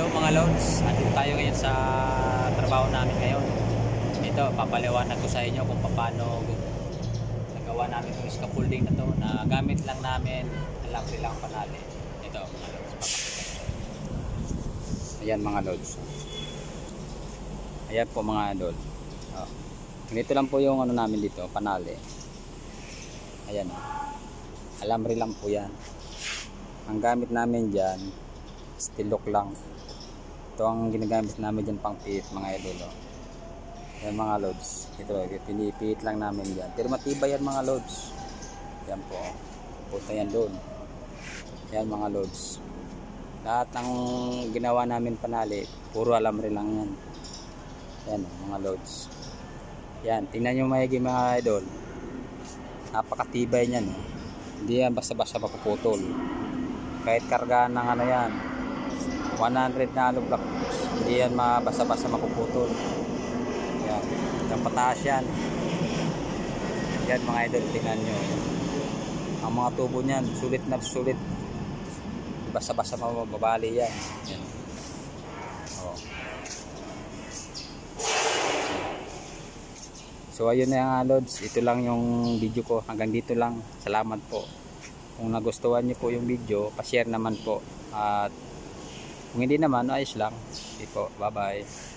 Hello mga lods, andito tayo ngayon sa trabaho namin ngayon. Ito, papaliwanag ko sa inyo kung paano nagawa namin itong scaffolding na to na gamit lang namin alam lang panali. Ito mga lods, ayan mga lods. Ayan po mga idol. Oh. Ganito lang po yung ano namin dito, panali. Ayan o. Alambre lang po yan. Ang gamit namin dyan, steel lock lang. Ito ang ginagamit namin dyan pang pihit mga idol. Yan mga loads. Ito, pinipihit lang namin dyan. Pero matibay yan mga loads. Yan po. Punta yan doon. Yan mga loads. Lahat ng ginawa namin panali, puro alambre lang yan. Yan mga loads. Yan, tingnan nyo maigi mga idol. Napakatibay niyan. Hindi yan basta-basta mapuputol. Kahit kargaan ng ano yan, 100 na block, hindi yan basta-basta mapuputol. Yan, yung pataas yan. Yan mga idol, tingnan nyo. Ang mga tubo niyan, sulit na sulit. Basta-basta mababali yan. Yan. Oh. So ayun na nga lods, ito lang yung video ko, hanggang dito lang. Salamat po. Kung nagustuhan niyo po yung video, pa-share naman po. At kung hindi naman, ayos lang. Okay po, bye bye.